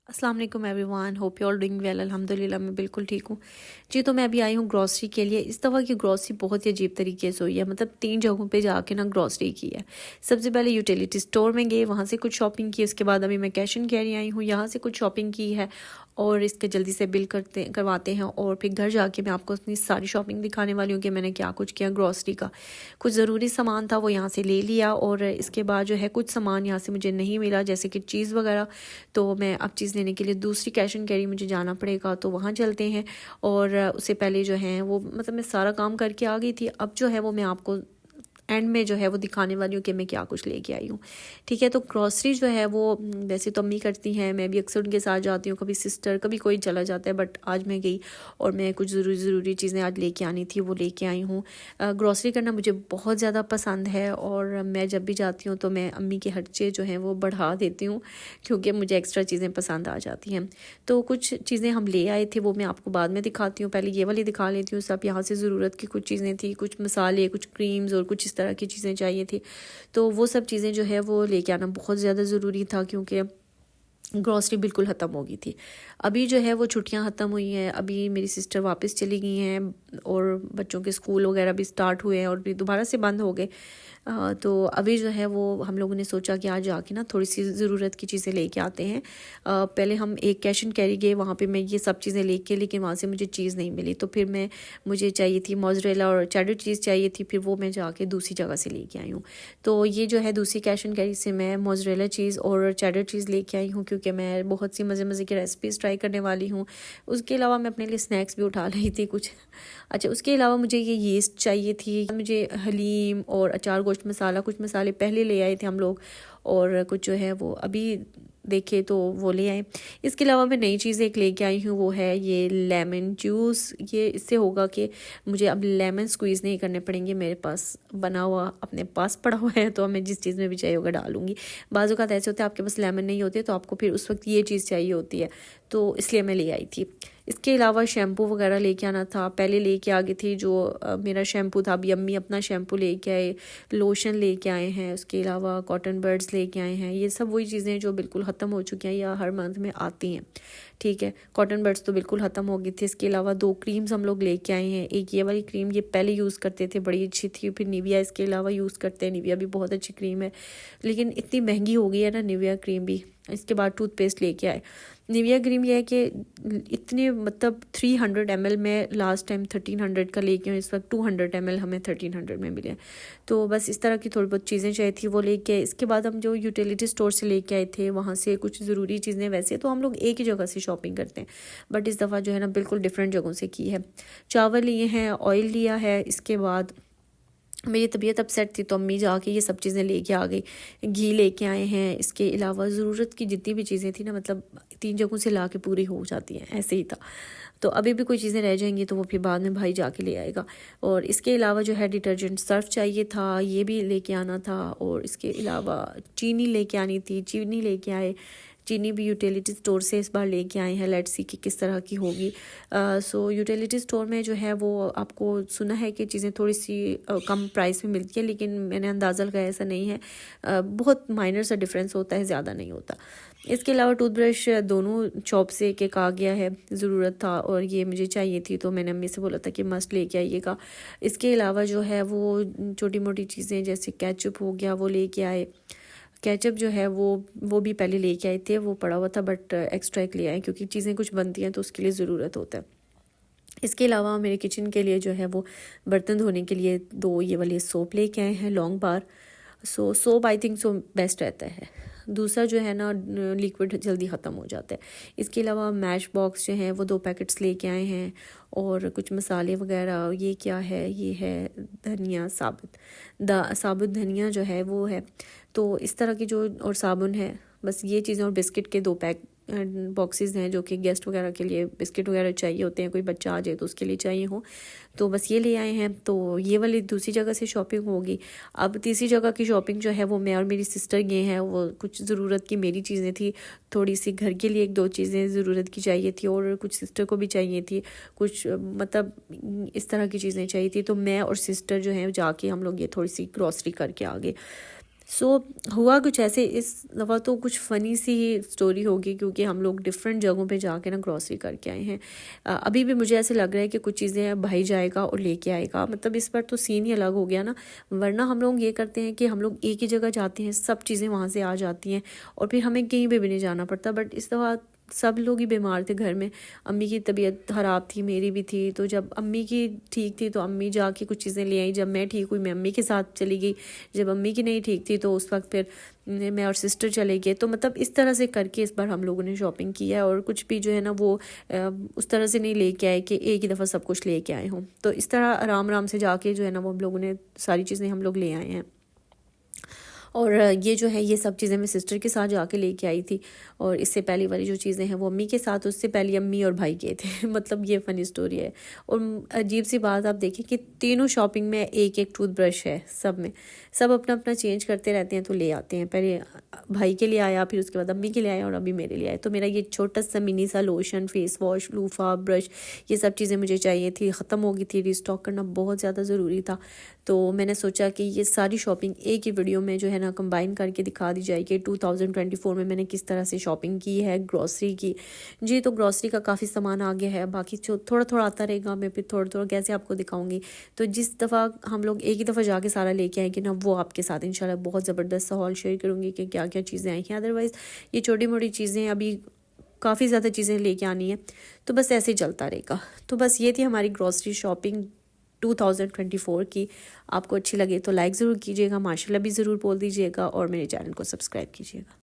अस्सलाम वालेकुम everyone, hope you all doing well. अल्हम्दुलिल्लाह मैं बिल्कुल ठीक हूँ जी। तो मैं अभी आई हूँ ग्रॉसरी के लिए। इस दफ़ा की ग्रॉसरी बहुत ही अजीब तरीके से हुई है, मतलब 3 जगहों पे जाके ना ग्रॉसरी की है। सबसे पहले यूटिलिटी स्टोर में गए, वहाँ से कुछ शॉपिंग की। उसके बाद अभी मैं कैश एंड कैरी आई हूँ, यहाँ से कुछ शॉपिंग की है और इसके जल्दी से बिल करवाते हैं और फिर घर जाके मैं आपको अपनी सारी शॉपिंग दिखाने वाली हूँ कि मैंने क्या कुछ किया ग्रॉसरी का। कुछ ज़रूरी सामान था वो यहाँ से ले लिया और इसके बाद जो है कुछ सामान यहाँ से मुझे नहीं मिला, जैसे कि चीज़ वगैरह। तो मैं अब चीज़ लेने के लिए दूसरी कैश एंड कैरी मुझे जाना पड़ेगा, तो वहाँ चलते हैं। और उससे पहले जो है वो मतलब मैं सारा काम करके आ गई थी। अब जो है वो मैं आपको एंड में जो है वो दिखाने वाली हूँ कि मैं क्या कुछ लेके आई हूँ। ठीक है, तो ग्रॉसरी जो है वो वैसे तो अम्मी करती हैं, मैं भी अक्सर उनके साथ जाती हूँ, कभी सिस्टर, कभी कोई चला जाता है, बट आज मैं गई और मैं कुछ ज़रूरी चीज़ें आज लेके आनी थी वो लेके आई हूँ। ग्रॉसरी करना मुझे बहुत ज़्यादा पसंद है और मैं जब भी जाती हूँ तो मैं अम्मी के खर्चे जो हैं वो बढ़ा देती हूँ, क्योंकि मुझे एक्स्ट्रा चीज़ें पसंद आ जाती हैं। तो कुछ चीज़ें हम ले आए थे, वो मैं आपको बाद में दिखाती हूँ, पहले ये वाली दिखा लेती हूँ। सब यहाँ से ज़रूरत की कुछ चीज़ें थी, कुछ मसाले, कुछ क्रीम्स और कुछ इस तरह की चीज़ें चाहिए थी। तो वो सब चीज़ें जो है वो लेके आना बहुत ज़्यादा ज़रूरी था, क्योंकि ग्रॉसरी बिल्कुल ख़त्म हो गई थी। अभी जो है वो छुट्टियां ख़त्म हुई हैं, अभी मेरी सिस्टर वापस चली गई हैं और बच्चों के स्कूल वगैरह भी स्टार्ट हुए हैं और भी दोबारा से बंद हो गए। तो अभी जो है वो हम लोगों ने सोचा कि आज जाके ना थोड़ी सी ज़रूरत की चीज़ें लेके आते हैं। पहले हम एक कैश एंड कैरी गए, वहाँ पे मैं ये सब चीज़ें लेके, लेकिन वहाँ से मुझे चीज़ नहीं मिली। तो फिर मुझे चाहिए थी मोज़रेला और चेडर चीज़ चाहिए थी, फिर वो मैं जाके दूसरी जगह से लेके आई हूँ। तो ये जो है दूसरी कैश एंड कैरी से मैं मोज़रेला चीज़ और चेडर चीज़ लेके आई हूँ, क्योंकि मैं बहुत सी मज़े की रेसिपीज़ ट्राई करने वाली हूँ। उसके अलावा मैं अपने लिए स्नैक्स भी उठा रही थी कुछ। अच्छा, उसके अलावा मुझे ये यीस्ट चाहिए थी, मुझे हलीम और अचार गोश्त मसाला, कुछ मसाले पहले ले आए थे हम लोग और कुछ जो है वो अभी देखे तो वो ले आए। इसके अलावा मैं नई चीज़ एक लेके आई हूँ, वो है ये लेमन जूस। ये इससे होगा कि मुझे अब लेमन स्क्वीज़ नहीं करने पड़ेंगे, मेरे पास बना हुआ अपने पास पड़ा हुआ है, तो मैं जिस चीज़ में भी चाहिए होगा डालूंगी। बाज़ औक़ात ऐसे होते हैं आपके पास लेमन नहीं होते, तो आपको फिर उस वक्त ये चीज़ चाहिए होती है, तो इसलिए मैं ले आई थी। इसके अलावा शैम्पू वगैरह लेके आना था, पहले लेके आ गई थी जो मेरा शैम्पू था। अभी अम्मी अपना शैम्पू लेके आए, लोशन लेके आए हैं, उसके अलावा कॉटन बड्स लेके आए हैं। ये सब वही चीज़ें जो बिल्कुल ख़त्म हो चुकी हैं या हर मंथ में आती हैं। ठीक है, कॉटन बड्स तो बिल्कुल ख़त्म हो गई थी। इसके अलावा 2 क्रीम्स हम लोग लेके आए हैं। एक ये वाली क्रीम, ये पहले यूज़ करते थे, बड़ी अच्छी थी। फिर निविया इसके अलावा यूज़ करते हैं, निविया भी बहुत अच्छी क्रीम है, लेकिन इतनी महंगी हो गई है ना निविया क्रीम भी। इसके बाद टूथपेस्ट लेके आए। निविया क्रीम यह है कि इतने मतलब 300 ml में लास्ट टाइम 1300 का लेके आए, इस वक्त 200 ml हमें 1300 में मिले। तो बस इस तरह की थोड़ी बहुत चीज़ें चाहिए थी, वो लेके आए। इसके बाद हम जो यूटिलिटी स्टोर से लेके आए थे, वहाँ से कुछ ज़रूरी चीज़ें, वैसे तो हम लोग एक ही जगह से शॉपिंग करते हैं, बट इस दफ़ा जो है ना बिल्कुल डिफरेंट जगहों से की है। चावल लिए हैं, ऑयल लिया है। इसके बाद मेरी तबीयत अपसेट थी तो अम्मी जाके ये सब चीज़ें लेके आ गई। घी लेके आए हैं। इसके अलावा ज़रूरत की जितनी भी चीज़ें थी ना, मतलब 3 जगहों से ला के पूरी हो जाती हैं, ऐसे ही था। तो अभी भी कोई चीज़ें रह जाएंगी तो वो फिर बाद में भाई जाके ले आएगा। और इसके अलावा जो है डिटर्जेंट सर्फ चाहिए था, ये भी लेके आना था। और इसके अलावा चीनी लेके आनी थी, चीनी लेके आए। चीनी भी यूटिलिटी स्टोर से इस बार लेके आए हैं, लेट्स सी कि किस तरह की होगी। सो यूटिलिटी स्टोर में जो है वो आपको सुना है कि चीज़ें थोड़ी सी कम प्राइस में मिलती है, लेकिन मैंने अंदाज़ा लगाया ऐसा नहीं है। बहुत माइनर सा डिफरेंस होता है, ज़्यादा नहीं होता। इसके अलावा टूथब्रश दोनों शॉप से एक आ गया है, ज़रूरत था और ये मुझे चाहिए थी, तो मैंने अम्मी से बोला था कि मस्ट लेके आइएगा। इसके अलावा जो है वो छोटी मोटी चीज़ें जैसे केचप हो गया, वो लेके आए। केचप जो है वो भी पहले लेके आए थे, वो पड़ा हुआ था, बट एक्स्ट्रा एक ले आए क्योंकि चीज़ें कुछ बनती हैं तो उसके लिए ज़रूरत होता है। इसके अलावा मेरे किचन के लिए जो है वो बर्तन धोने के लिए 2 ये वाले सोप लेके आए हैं, long bar. Soap I think so best रहता है। दूसरा जो है ना लिक्विड जल्दी ख़त्म हो जाता है। इसके अलावा मैश बॉक्स जो हैं वो 2 पैकेट्स लेके आए हैं और कुछ मसाले वगैरह। ये क्या है, ये है धनिया साबुत धनिया जो है वो है। तो इस तरह की जो, और साबुन है, बस ये चीज़ें। और बिस्किट के 2 पैक बॉक्सेस हैं जो कि गेस्ट वगैरह के लिए बिस्किट वगैरह चाहिए होते हैं, कोई बच्चा आ जाए तो उसके लिए चाहिए हो, तो बस ये ले आए हैं। तो ये वाली दूसरी जगह से शॉपिंग होगी। अब तीसरी जगह की शॉपिंग जो है वो मैं और मेरी सिस्टर गए हैं। वो कुछ ज़रूरत की मेरी चीज़ें थी, थोड़ी सी घर के लिए 1-2 चीज़ें ज़रूरत की चाहिए थी और कुछ सिस्टर को भी चाहिए थी, कुछ मतलब इस तरह की चीज़ें चाहिए थी। तो मैं और सिस्टर जो है जाके हम लोग ये थोड़ी सी ग्रॉसरी करके आ गए। सो हुआ कुछ ऐसे, इस दफ़ा तो कुछ फ़नी सी स्टोरी होगी क्योंकि हम लोग डिफरेंट जगहों पे जाके ना ग्रॉसरी करके आए हैं। अभी भी मुझे ऐसे लग रहा है कि कुछ चीज़ें भाई जाएगा और लेके आएगा, मतलब इस बार तो सीन ही अलग हो गया ना। वरना हम लोग ये करते हैं कि हम लोग एक ही जगह जाते हैं, सब चीज़ें वहाँ से आ जाती हैं और फिर हमें कहीं पे भी नहीं जाना पड़ता। बट इस दफ़ा सब लोग ही बीमार थे घर में। अम्मी की तबीयत ख़राब थी, मेरी भी थी, तो जब अम्मी की ठीक थी तो अम्मी जाके कुछ चीज़ें ले आई। जब मैं ठीक हुई मैं अम्मी के साथ चली गई। जब अम्मी की नहीं ठीक थी तो उस वक्त फिर मैं और सिस्टर चले गए। तो मतलब इस तरह से करके इस बार हम लोगों ने शॉपिंग की है और कुछ भी जो है ना वो उस तरह से नहीं लेके आए कि एक ही दफ़ा सब कुछ लेके आए हों। तो इस तरह आराम आराम से जाके जो है ना वो हम लोगों ने सारी चीज़ें हम लोग ले आए हैं। और ये जो है ये सब चीज़ें मैं सिस्टर के साथ जाके लेके आई थी और इससे पहली वाली जो चीज़ें हैं वो अम्मी के साथ, उससे पहले अम्मी और भाई गए थे। मतलब ये फ़नी स्टोरी है। और अजीब सी बात आप देखें कि तीनों शॉपिंग में एक एक टूथब्रश है सब में। सब अपना अपना चेंज करते रहते हैं तो ले आते हैं। पहले भाई के लिए आया, फिर उसके बाद अम्मी के लिए आया और अभी मेरे लिए आया। तो मेरा ये छोटा सा मिनी सा lotion, face wash, loofah, brush, ये सब चीज़ें मुझे चाहिए थी, ख़त्म हो गई थी। रिस्टॉक करना बहुत ज़्यादा ज़रूरी था। तो मैंने सोचा कि ये सारी शॉपिंग एक ही वीडियो में जो है ना कंबाइन करके दिखा दी जाए कि 2024 में मैंने किस तरह से शॉपिंग की है ग्रॉसरी की। जी, तो ग्रॉसरी का काफ़ी सामान आ गया है, बाकी जो थोड़ा थोड़ा आता रहेगा मैं फिर थोड़ा थोड़ा कैसे आपको दिखाऊंगी। तो जिस दफ़ा हम लोग एक ही दफ़ा जाके सारा लेके आएंगे ना, वो आपके साथ इंशाल्लाह बहुत ज़बरदस्त सा हॉल शेयर करूँगी कि क्या क्या चीज़ें आई हैं। अदरवाइज़ ये छोटी मोटी चीज़ें अभी काफ़ी ज़्यादा चीज़ें लेके आनी है, तो बस ऐसे ही चलता रहेगा। तो बस ये थी हमारी ग्रॉसरी शॉपिंग 2024 की। आपको अच्छी लगे तो लाइक ज़रूर कीजिएगा, माशाल्लाह भी ज़रूर बोल दीजिएगा और मेरे चैनल को सब्सक्राइब कीजिएगा।